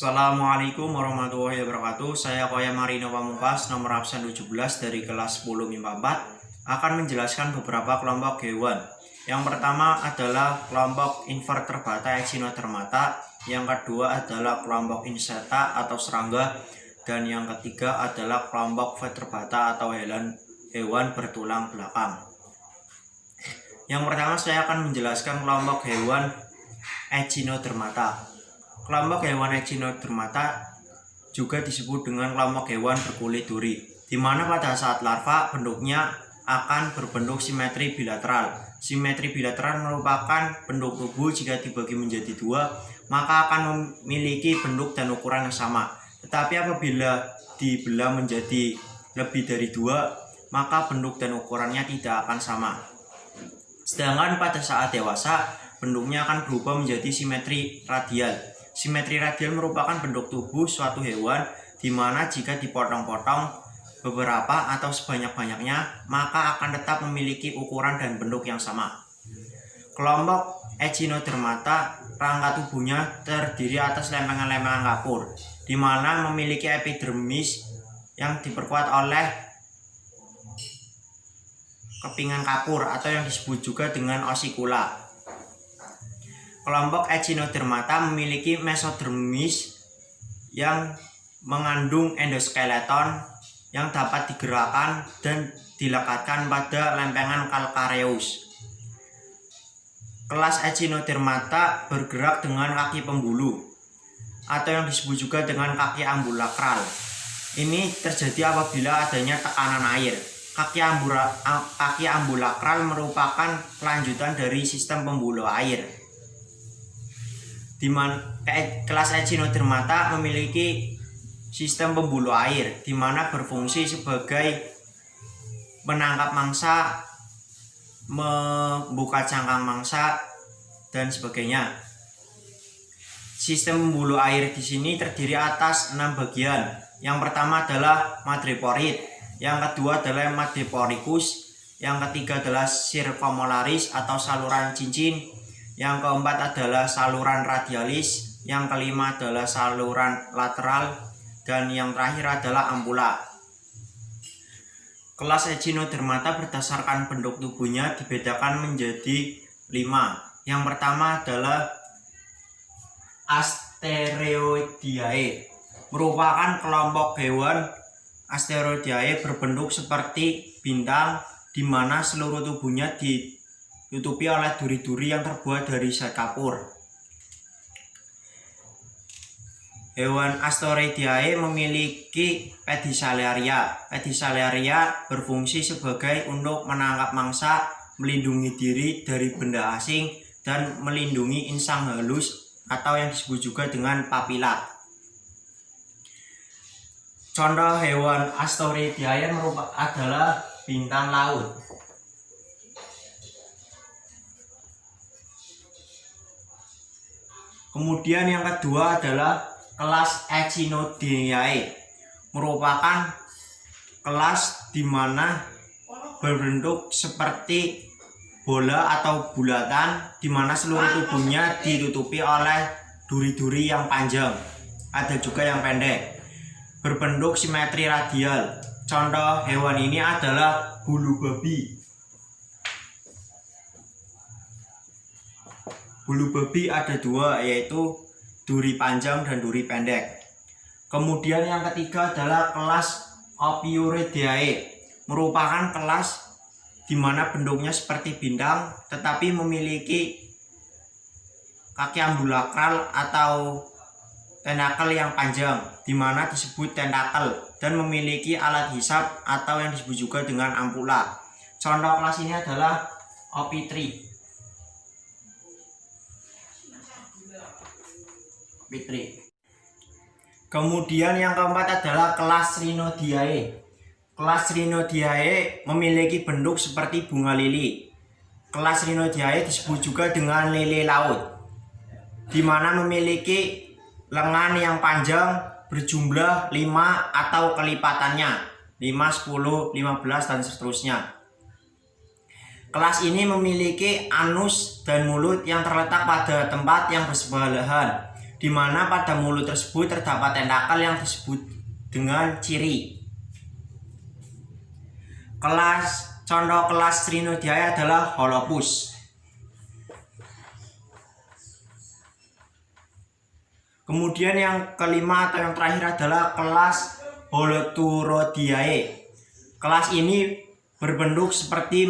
Assalamualaikum warahmatullahi wabarakatuh. Saya Koya Marino Pamungkas, nomor absen 17 dari kelas 10 MIPA 4, akan menjelaskan beberapa kelompok hewan. Yang pertama adalah kelompok invertebrata Echinodermata, yang kedua adalah kelompok insecta atau serangga, dan yang ketiga adalah kelompok vertebrata atau hewan bertulang belakang. Yang pertama saya akan menjelaskan kelompok hewan Echinodermata. Kelompok hewan Echinodermata juga disebut dengan kelompok hewan berkulit duri, di mana pada saat larva bentuknya akan berbentuk simetri bilateral. Simetri bilateral merupakan bentuk tubuh jika dibagi menjadi dua, maka akan memiliki bentuk dan ukuran yang sama. Tetapi apabila dibelah menjadi lebih dari dua, maka bentuk dan ukurannya tidak akan sama. Sedangkan pada saat dewasa, bentuknya akan berubah menjadi simetri radial. Simetri radial merupakan bentuk tubuh suatu hewan di mana jika dipotong-potong beberapa atau sebanyak-banyaknya, maka akan tetap memiliki ukuran dan bentuk yang sama. Kelompok Echinodermata, rangka tubuhnya terdiri atas lempengan-lempengan kapur, di mana memiliki epidermis yang diperkuat oleh kepingan kapur atau yang disebut juga dengan osikula. Kelompok Echinodermata memiliki mesodermis yang mengandung endoskeleton yang dapat digerakkan dan dilekatkan pada lempengan calcareus. Kelas Echinodermata bergerak dengan kaki pembuluh atau yang disebut juga dengan kaki ambulakral. Ini terjadi apabila adanya tekanan air. Kaki ambulakral merupakan kelanjutan dari sistem pembuluh air. Di mana kelas Echinodermata memiliki sistem pembuluh air, di mana berfungsi sebagai menangkap mangsa, membuka cangkang mangsa, dan sebagainya. Sistem pembuluh air di sini terdiri atas 6 bagian. Yang pertama adalah madreporid, yang kedua adalah madreporicus, yang ketiga adalah circumolaris atau saluran cincin, yang keempat adalah saluran radialis, yang kelima adalah saluran lateral, dan yang terakhir adalah ampula. Kelas Echinodermata berdasarkan bentuk tubuhnya dibedakan menjadi 5. Yang pertama adalah Asteroideae, merupakan kelompok hewan Asteroideae berbentuk seperti bintang, di mana seluruh tubuhnya ditutupi oleh duri-duri yang terbuat dari zat kapur. Hewan Asteroideae memiliki pedicelaria. Pedicelaria berfungsi sebagai untuk menangkap mangsa, melindungi diri dari benda asing, dan melindungi insang halus atau yang disebut juga dengan papila. Contoh hewan Asteroideae adalah bintang laut. Kemudian yang kedua adalah kelas Echinodeae, merupakan kelas di mana berbentuk seperti bola atau bulatan, di mana seluruh tubuhnya ditutupi oleh duri-duri yang panjang, ada juga yang pendek, berbentuk simetri radial. Contoh hewan ini adalah bulu babi. Bulu babi ada dua, yaitu duri panjang dan duri pendek. Kemudian yang ketiga adalah kelas Ophiuridae, merupakan kelas di mana bentuknya seperti bintang tetapi memiliki kaki ambulakral atau tentakel yang panjang, di mana disebut tentakel, dan memiliki alat hisap atau yang disebut juga dengan ampula. Contoh kelas ini adalah Ophitri. Kemudian yang keempat adalah kelas Rhinodeae. Kelas Rhinodeae memiliki bentuk seperti bunga lili. Kelas Rhinodeae disebut juga dengan lele laut, di mana memiliki lengan yang panjang berjumlah 5 atau kelipatannya 5, 10, 15 dan seterusnya. Kelas ini memiliki anus dan mulut yang terletak pada tempat yang bersebelahan, di mana pada mulut tersebut terdapat tentakel yang disebut dengan ciri. Contoh kelas Crinodiae adalah Holopus. Kemudian yang kelima atau yang terakhir adalah kelas Holoturodiae. Kelas ini berbentuk seperti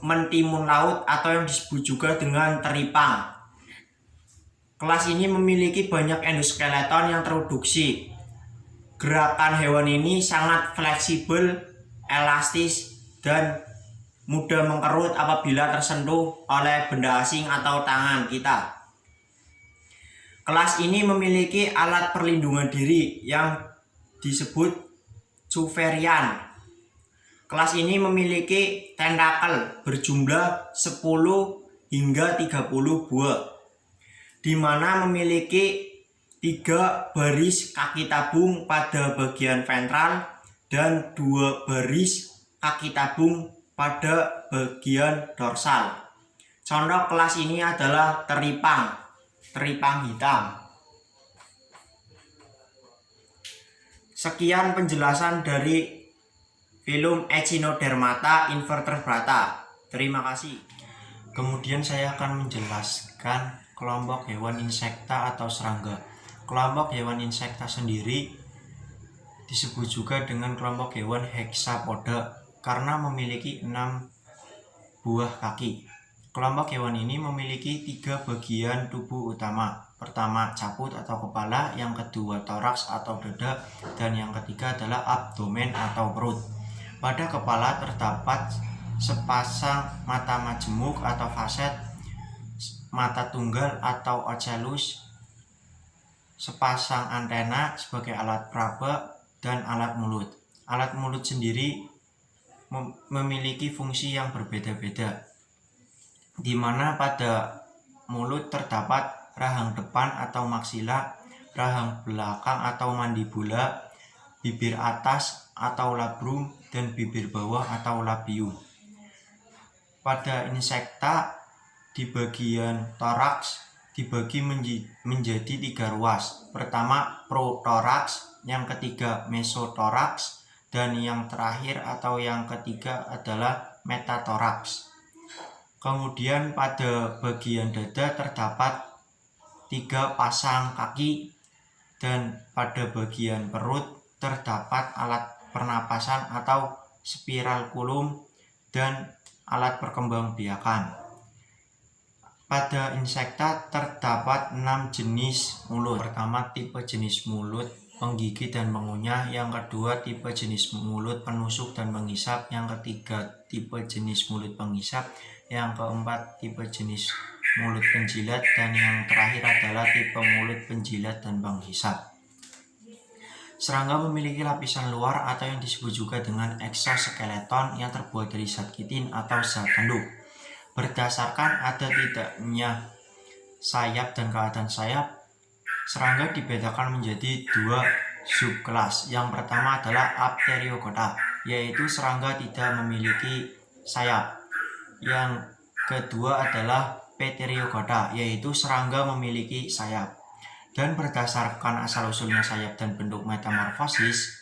mentimun laut atau yang disebut juga dengan teripang. Kelas ini memiliki banyak endoskeleton yang terreduksi. Gerakan hewan ini sangat fleksibel, elastis, dan mudah mengkerut apabila tersentuh oleh benda asing atau tangan kita. Kelas ini memiliki alat perlindungan diri yang disebut Cuvierian. Kelas ini memiliki tentakel berjumlah 10 hingga 30 buah, di mana memiliki 3 baris kaki tabung pada bagian ventral dan 2 baris kaki tabung pada bagian dorsal. Contoh kelas ini adalah teripang hitam. Sekian penjelasan dari film Echinodermata invertebrata. Terima kasih. Kemudian saya akan menjelaskan kelompok hewan insekta atau serangga. Kelompok hewan insekta sendiri disebut juga dengan kelompok hewan hexapoda karena memiliki 6 buah kaki. Kelompok hewan ini memiliki 3 bagian tubuh utama. Pertama, caput atau kepala, yang kedua toraks atau dada, dan yang ketiga adalah abdomen atau perut. Pada kepala terdapat sepasang mata majemuk atau faset, mata tunggal atau ocellus, sepasang antena sebagai alat peraba, dan alat mulut. Alat mulut sendiri memiliki fungsi yang berbeda-beda, di mana pada mulut terdapat rahang depan atau maksila, rahang belakang atau mandibula, bibir atas atau labrum, dan bibir bawah atau labium. Pada insekta, di bagian toraks dibagi menjadi 3 ruas. Pertama, protoraks, yang ketiga mesotoraks, dan yang terakhir atau yang ketiga adalah metatoraks. Kemudian pada bagian dada terdapat 3 pasang kaki, dan pada bagian perut terdapat alat pernapasan atau spiralculum dan alat perkembangbiakan. Pada insekta terdapat 6 jenis mulut. Pertama, tipe jenis mulut penggigit dan mengunyah. Yang kedua, tipe jenis mulut penusuk dan menghisap. Yang ketiga, tipe jenis mulut penghisap. Yang keempat, tipe jenis mulut penjilat, dan yang terakhir adalah tipe mulut penjilat dan penghisap. Serangga memiliki lapisan luar atau yang disebut juga dengan eksoskeleton yang terbuat dari zat kitin atau zat tanduk. Berdasarkan ada tidaknya sayap dan keadaan sayap, serangga dibedakan menjadi 2 subkelas. Yang pertama adalah Apteriogota, yaitu serangga tidak memiliki sayap. Yang kedua adalah Pteriogota, yaitu serangga memiliki sayap. Dan berdasarkan asal-usulnya sayap dan bentuk metamorfosis,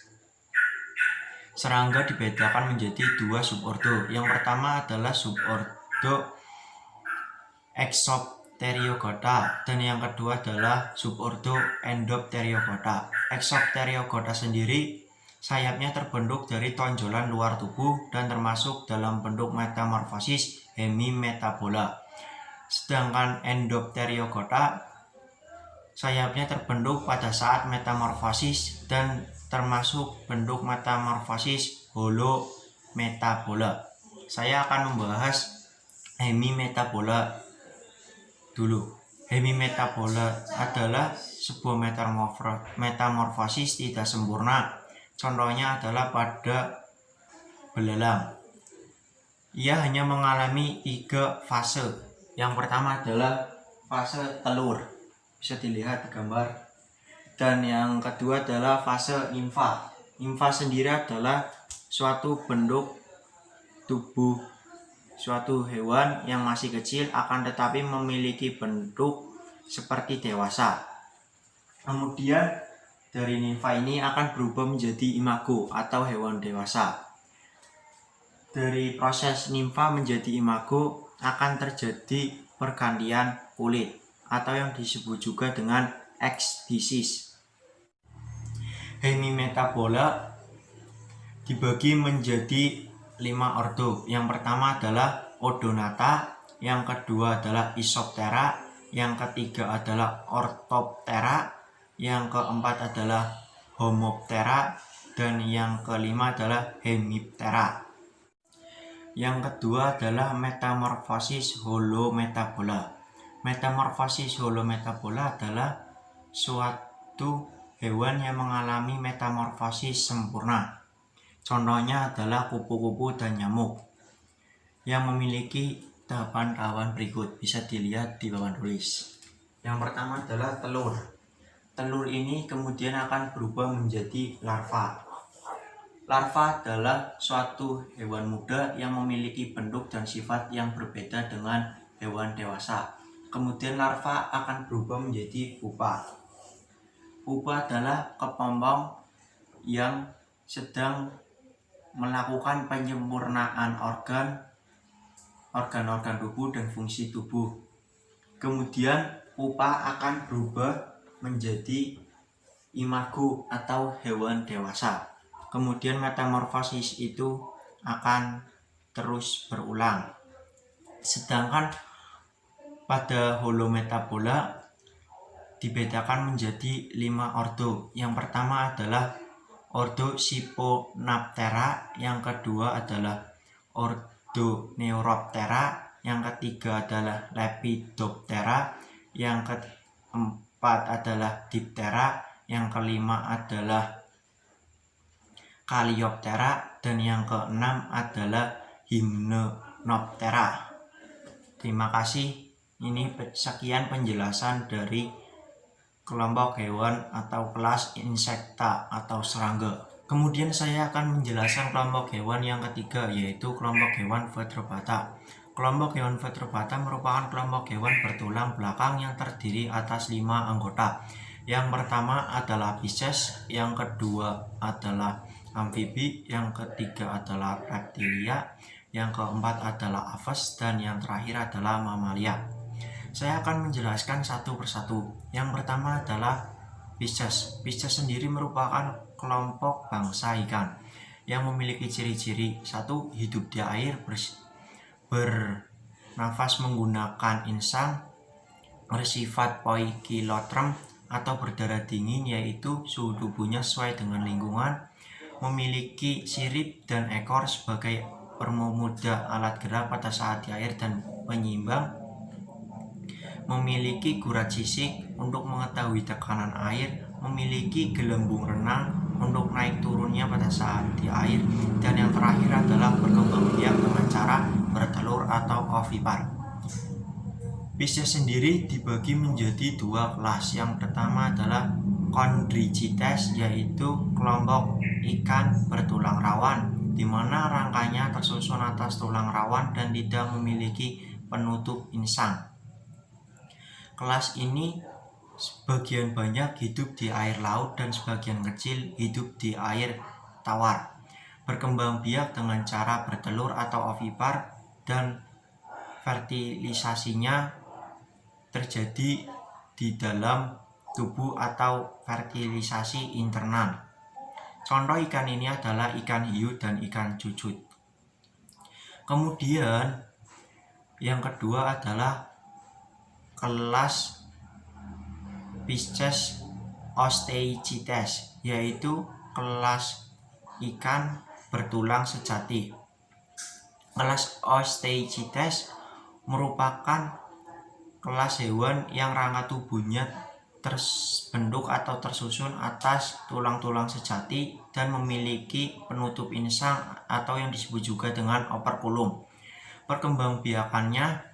serangga dibedakan menjadi 2 subordo. Yang pertama adalah subordo Exopteriogota, dan yang kedua adalah subordo Endopteriogota. Exopteriogota sendiri sayapnya terbentuk dari tonjolan luar tubuh dan termasuk dalam bentuk metamorfosis hemimetabola. Sedangkan Endopteriogota sayapnya terbentuk pada saat metamorfosis dan termasuk bentuk metamorfosis holometabola. Saya akan membahas hemimetabola dulu. Hemimetabola adalah sebuah metamorfosis tidak sempurna. Contohnya adalah pada belalang. Ia hanya mengalami 3 fase. Yang pertama adalah fase telur, bisa dilihat di gambar. Dan yang kedua adalah fase nimfa. Nimfa sendiri adalah suatu bentuk tubuh suatu hewan yang masih kecil akan tetapi memiliki bentuk seperti dewasa. Kemudian dari nimfa ini akan berubah menjadi imago atau hewan dewasa. Dari proses nimfa menjadi imago akan terjadi pergantian kulit atau yang disebut juga dengan ekdisis. Hemimetabola dibagi menjadi 5 ordo. Yang pertama adalah Odonata, yang kedua adalah Isoptera, yang ketiga adalah Orthoptera, yang keempat adalah Homoptera, dan yang kelima adalah Hemiptera. Yang kedua adalah metamorfosis holometabola. Metamorfosis holometabola adalah suatu hewan yang mengalami metamorfosis sempurna. Contohnya adalah kupu-kupu dan nyamuk yang memiliki tahapan-tahapan berikut, bisa dilihat di papan tulis. Yang pertama adalah telur. Telur ini kemudian akan berubah menjadi larva. Larva adalah suatu hewan muda yang memiliki bentuk dan sifat yang berbeda dengan hewan dewasa. Kemudian larva akan berubah menjadi pupa. Pupa adalah kepompong yang sedang melakukan penyempurnaan organ-organ tubuh dan fungsi tubuh. Kemudian pupa akan berubah menjadi imago atau hewan dewasa. Kemudian metamorfosis itu akan terus berulang. Sedangkan pada holometabola dibedakan menjadi 5 ordo. Yang pertama adalah ordo Siponaptera, yang kedua adalah ordo Neuroptera, yang ketiga adalah Lepidoptera, yang keempat adalah Diptera, yang kelima adalah Kalioptera, dan yang keenam adalah Hymenoptera. Terima kasih. Ini sekian penjelasan dari kelompok hewan atau kelas insekta atau serangga. Kemudian saya akan menjelaskan kelompok hewan yang ketiga, yaitu kelompok hewan Vertebrata. Kelompok hewan Vertebrata merupakan kelompok hewan bertulang belakang yang terdiri atas 5 anggota. Yang pertama adalah Pisces, yang kedua adalah amfibi, yang ketiga adalah reptilia, yang keempat adalah aves, dan yang terakhir adalah mamalia. Saya akan menjelaskan satu persatu. Yang pertama adalah Pisces. Pisces sendiri merupakan kelompok bangsa ikan yang memiliki ciri-ciri: 1. Hidup di air, bernafas menggunakan insang, bersifat poikilotrem atau berdarah dingin, yaitu suhu tubuhnya sesuai dengan lingkungan, memiliki sirip dan ekor sebagai permudah alat gerak pada saat di air dan penyeimbang, memiliki gurat sisik untuk mengetahui tekanan air, memiliki gelembung renang untuk naik turunnya pada saat di air, dan yang terakhir adalah berkembang biak dengan cara bertelur atau ovipar. Pisces sendiri dibagi menjadi 2 kelas. Yang pertama adalah Chondrichthyes, yaitu kelompok ikan bertulang rawan, di mana rangkanya tersusun atas tulang rawan dan tidak memiliki penutup insang. Kelas ini sebagian banyak hidup di air laut dan sebagian kecil hidup di air tawar. Berkembang biak dengan cara bertelur atau ovipar, dan fertilisasinya terjadi di dalam tubuh atau fertilisasi internal. Contoh ikan ini adalah ikan hiu dan ikan cucut. Kemudian yang kedua adalah kelas Pisces Osteichthyes, yaitu kelas ikan bertulang sejati. Kelas Osteichthyes merupakan kelas hewan yang rangka tubuhnya terbentuk atau tersusun atas tulang-tulang sejati dan memiliki penutup insang atau yang disebut juga dengan operculum. Perkembangbiakannya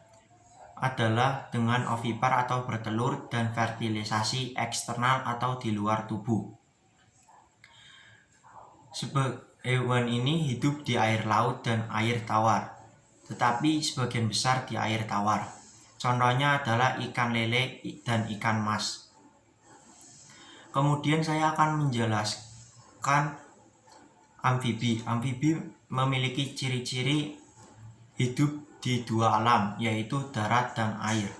adalah dengan ovipar atau bertelur dan fertilisasi eksternal atau di luar tubuh. Hewan ini hidup di air laut dan air tawar, tetapi sebagian besar di air tawar. Contohnya adalah ikan lele dan ikan mas. Kemudian saya akan menjelaskan amfibi. Amfibi memiliki ciri-ciri hidup di dua alam, yaitu darat dan air.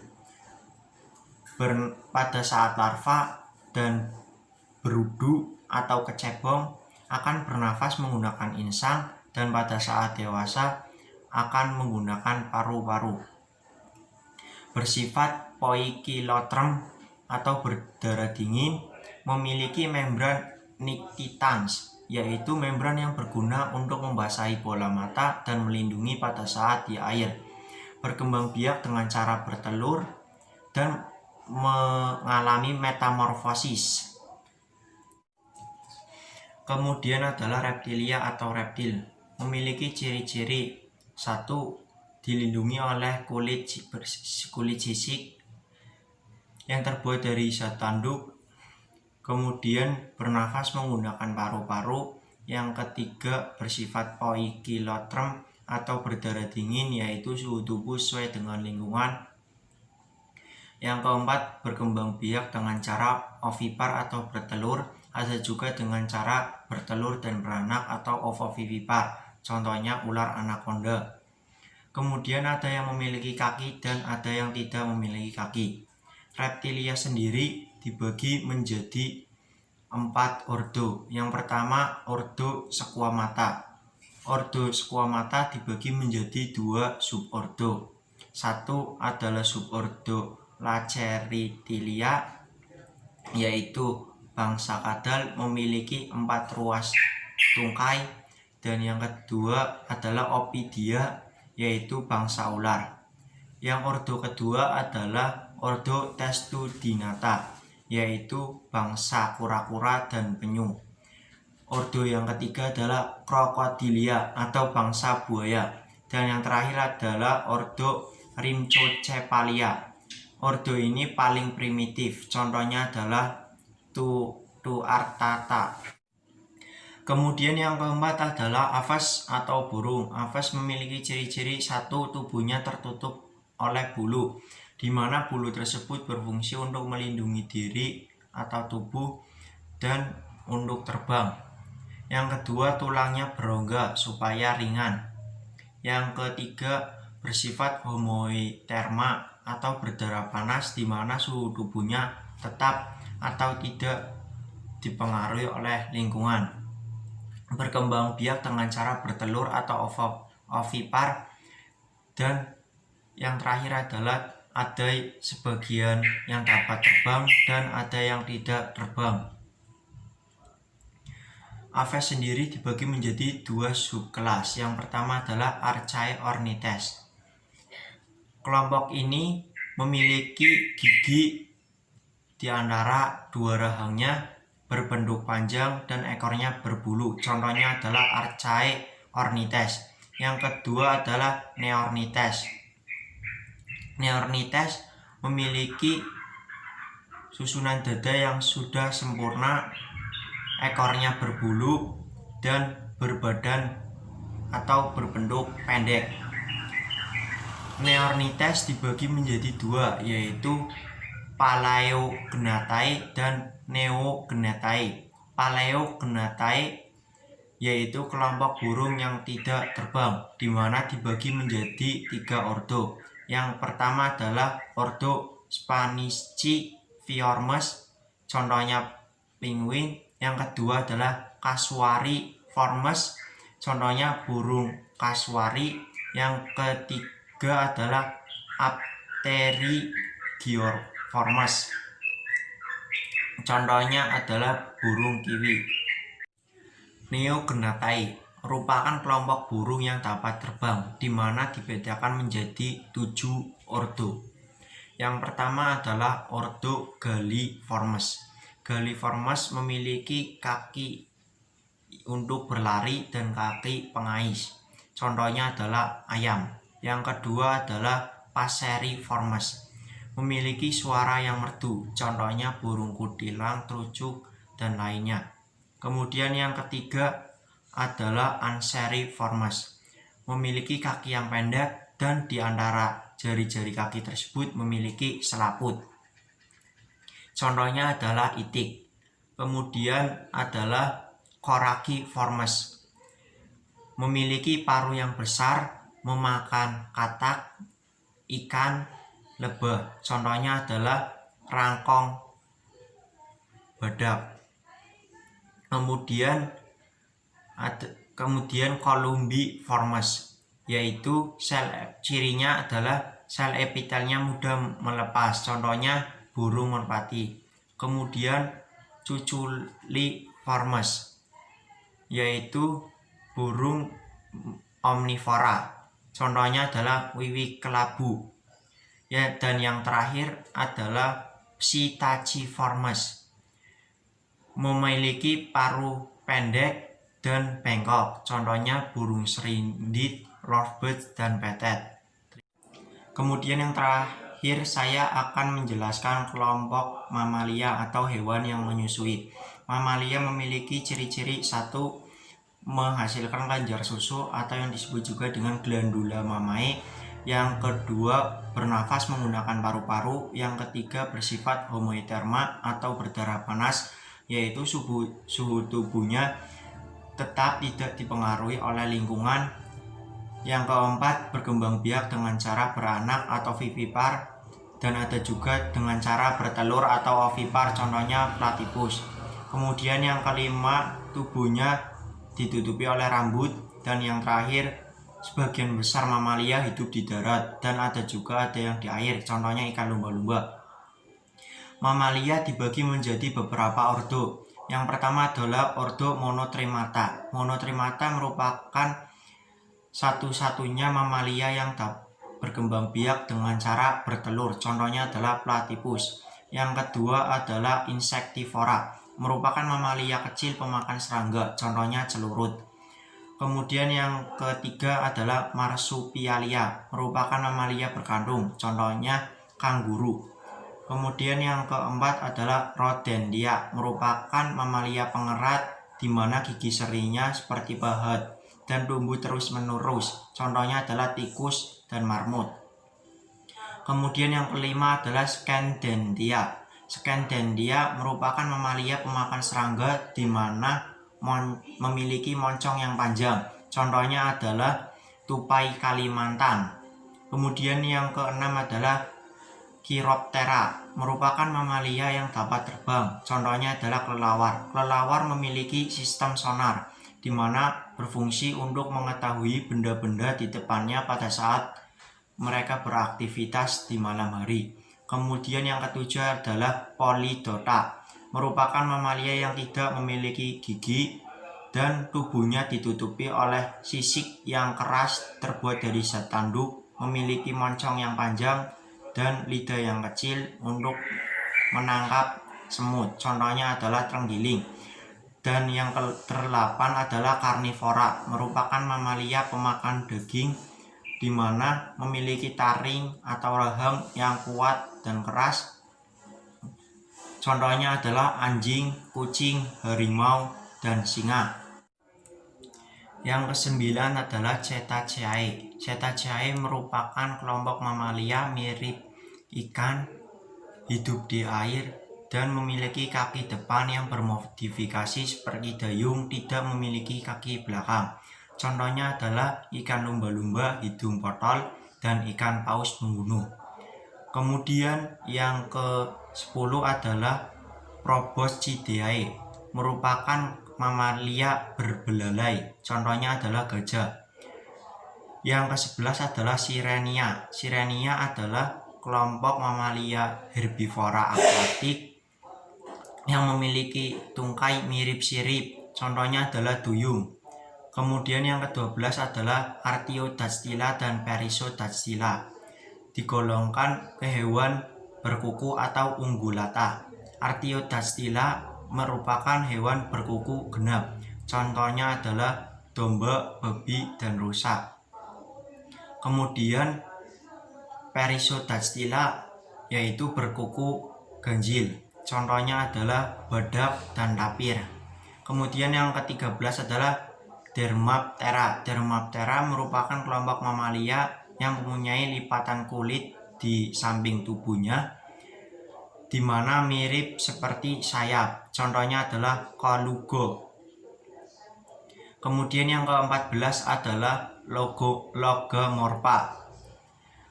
Pada saat larva dan berudu atau kecebong akan bernafas menggunakan insang, dan pada saat dewasa akan menggunakan paru-paru. Bersifat poikilotrem atau berdarah dingin, memiliki membran nictitans, yaitu membran yang berguna untuk membasahi bola mata dan melindungi pada saat di air. Berkembang biak dengan cara bertelur dan mengalami metamorfosis. Kemudian adalah reptilia atau reptil, memiliki ciri-ciri: 1. Dilindungi oleh kulit sisik yang terbuat dari zat tanduk. Kemudian bernafas menggunakan paru-paru. Yang ketiga, bersifat poikilotrem atau berdarah dingin, yaitu suhu tubuh sesuai dengan lingkungan. Yang keempat, berkembang biak dengan cara ovipar atau bertelur. Ada juga dengan cara bertelur dan beranak atau ovovivipar, contohnya ular anaconda. Kemudian ada yang memiliki kaki dan ada yang tidak memiliki kaki. Reptilia sendiri dibagi menjadi 4 ordo. Yang pertama, ordo Squamata. Ordo Squamata dibagi menjadi 2 subordo. Satu adalah subordo Lacertilia, yaitu bangsa kadal, memiliki 4 ruas tungkai. Dan yang kedua adalah Opidia, yaitu bangsa ular. Yang ordo kedua adalah ordo Testudinata, yaitu bangsa kura-kura dan penyu. Ordo yang ketiga adalah Crocodilia atau bangsa buaya. Dan yang terakhir adalah ordo Rhynchocephalia. Ordo ini paling primitif, contohnya adalah Tuartata. Kemudian yang keempat adalah Aves atau burung. Aves memiliki ciri-ciri: 1. Tubuhnya tertutup oleh bulu, di mana bulu tersebut berfungsi untuk melindungi diri atau tubuh dan untuk terbang. Yang kedua, tulangnya berongga supaya ringan. Yang ketiga, bersifat homoiterma atau berdarah panas, di mana suhu tubuhnya tetap atau tidak dipengaruhi oleh lingkungan. Berkembang biak dengan cara bertelur atau ovipar. Dan yang terakhir adalah ada sebagian yang dapat terbang dan ada yang tidak terbang. Aves sendiri dibagi menjadi 2 subkelas. Yang pertama adalah Archaeornithes. Kelompok ini memiliki gigi di antara 2 rahangnya, berbentuk panjang dan ekornya berbulu. Contohnya adalah Archaeornithes. Yang kedua adalah Neornithes. Neornithes memiliki susunan dada yang sudah sempurna, ekornya berbulu dan berbadan atau berbentuk pendek. Neornithes dibagi menjadi 2, yaitu Palaeognathae dan Neognathae. Palaeognathae yaitu kelompok burung yang tidak terbang, di mana dibagi menjadi 3 ordo. Yang pertama adalah ordo Spanichiformes, contohnya penguin. Yang kedua adalah Casuariiformes, contohnya burung kasuari. Yang ketiga adalah Apterygiformes, contohnya adalah burung kiwi. Neognathae merupakan kelompok burung yang dapat terbang, di mana dibedakan menjadi 7 ordo. Yang pertama adalah ordo Galliformes. Galliformes memiliki kaki untuk berlari dan kaki pengais, contohnya adalah ayam. Yang kedua adalah Passeriformes, memiliki suara yang merdu, contohnya burung kutilang, trucuk, dan lainnya. Kemudian yang ketiga adalah Anseriformes, memiliki kaki yang pendek dan di antara jari-jari kaki tersebut memiliki selaput. Contohnya adalah itik. Kemudian adalah Coraciformes, memiliki paruh yang besar, memakan katak, ikan, lebah. Contohnya adalah rangkong badak. Kemudian Columbiformes, yaitu cirinya adalah sel epitelnya mudah melepas. Contohnya burung merpati. Kemudian Cuculiformes, yaitu burung omnivora. Contohnya adalah wiwik kelabu. Ya, dan yang terakhir adalah Psittaciformes, memiliki paruh pendek dan bengkok. Contohnya burung serindit, lovebird, dan petet. Kemudian yang terakhir saya akan menjelaskan kelompok mamalia atau hewan yang menyusui. Mamalia memiliki ciri-ciri: 1. Menghasilkan kelenjar susu atau yang disebut juga dengan glandula mamae. Yang kedua, bernafas menggunakan paru-paru. Yang ketiga, bersifat homoterma atau berdarah panas, yaitu suhu tubuhnya tetap tidak dipengaruhi oleh lingkungan. Yang keempat, berkembang biak dengan cara beranak atau vivipar, dan ada juga dengan cara bertelur atau ovipar, contohnya platypus. Kemudian yang kelima, tubuhnya ditutupi oleh rambut. Dan yang terakhir, sebagian besar mamalia hidup di darat dan ada yang di air, contohnya ikan lumba-lumba. Mamalia dibagi menjadi beberapa ordo. Yang pertama adalah ordo Monotremata. Monotremata merupakan satu-satunya mamalia yang berkembang biak dengan cara bertelur, contohnya adalah platypus. Yang kedua adalah Insectivora, merupakan mamalia kecil pemakan serangga, contohnya celurut. Kemudian yang ketiga adalah Marsupialia, merupakan mamalia berkandung, contohnya kanguru. Kemudian yang keempat adalah Rodentia, merupakan mamalia pengerat di mana gigi serinya seperti pahat dan tumbuh terus-menerus, contohnya adalah tikus dan marmut. Kemudian yang kelima adalah Scandentia. Scandentia merupakan mamalia pemakan serangga di mana memiliki moncong yang panjang, contohnya adalah tupai Kalimantan. Kemudian yang keenam adalah Chiroptera, merupakan mamalia yang dapat terbang, contohnya adalah kelelawar. Kelelawar memiliki sistem sonar di mana berfungsi untuk mengetahui benda-benda di depannya pada saat mereka beraktivitas di malam hari. Kemudian yang ketujuh adalah Polydota, merupakan mamalia yang tidak memiliki gigi dan tubuhnya ditutupi oleh sisik yang keras terbuat dari zat tanduk, memiliki moncong yang panjang dan lidah yang kecil untuk menangkap semut, contohnya adalah terenggiling. Dan yang ke-8 adalah Karnivora, merupakan mamalia pemakan daging di mana memiliki taring atau rahang yang kuat dan keras. Contohnya adalah anjing, kucing, harimau, dan singa. Yang ke-9 adalah Cetaceae. Cetaceae merupakan kelompok mamalia mirip ikan, hidup di air, dan memiliki kaki depan yang bermodifikasi seperti dayung, tidak memiliki kaki belakang. Contohnya adalah ikan lumba-lumba, hidung potol, dan ikan paus pembunuh. Kemudian yang ke-10 adalah Proboscideae, merupakan mamalia berbelalai, contohnya adalah gajah. Yang ke-11 adalah Sirenia. Sirenia adalah kelompok mamalia herbivora akuatik yang memiliki tungkai mirip sirip, contohnya adalah duyung. Kemudian yang ke-12 adalah Artiodactyla dan Perissodactyla, digolongkan ke hewan berkuku atau ungulata. Artiodactyla merupakan hewan berkuku genap, contohnya adalah domba, babi, dan rusa. Kemudian Perissodactyla yaitu berkuku ganjil, contohnya adalah badak dan tapir. Kemudian yang ke-13 adalah Dermaptera. Dermaptera merupakan kelompok mamalia yang mempunyai lipatan kulit di samping tubuhnya di mana mirip seperti sayap. Contohnya adalah Colugo. Kemudian yang ke-14 adalah Logomorpha.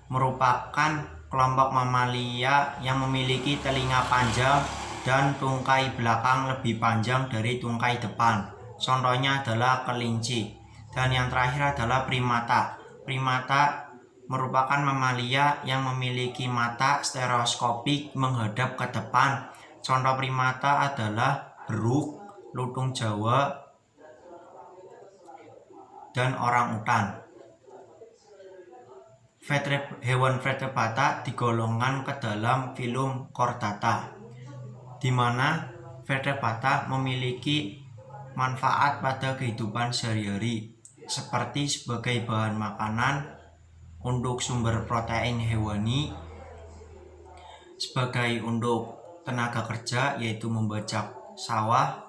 Merupakan kelompok mamalia yang memiliki telinga panjang dan tungkai belakang lebih panjang dari tungkai depan. Contohnya adalah kelinci. Dan yang terakhir adalah primata. Primata merupakan mamalia yang memiliki mata stereoskopik menghadap ke depan. Contoh primata adalah beruk, lutung Jawa, dan orangutan. Hewan vertebrata digolongkan ke dalam filum Chordata, di mana vertebrata memiliki manfaat pada kehidupan sehari-hari, seperti sebagai bahan makanan, untuk sumber protein hewani, sebagai untuk tenaga kerja yaitu membajak sawah,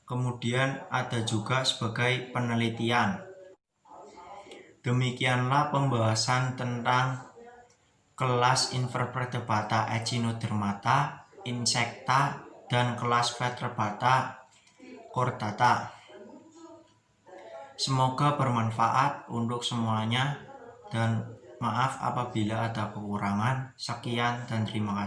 kemudian ada juga sebagai penelitian. Demikianlah pembahasan tentang kelas Invertebrata Echinodermata, Insecta, dan kelas Vertebrata Chordata. Semoga bermanfaat untuk semuanya, dan maaf apabila ada kekurangan. Sekian dan terima kasih.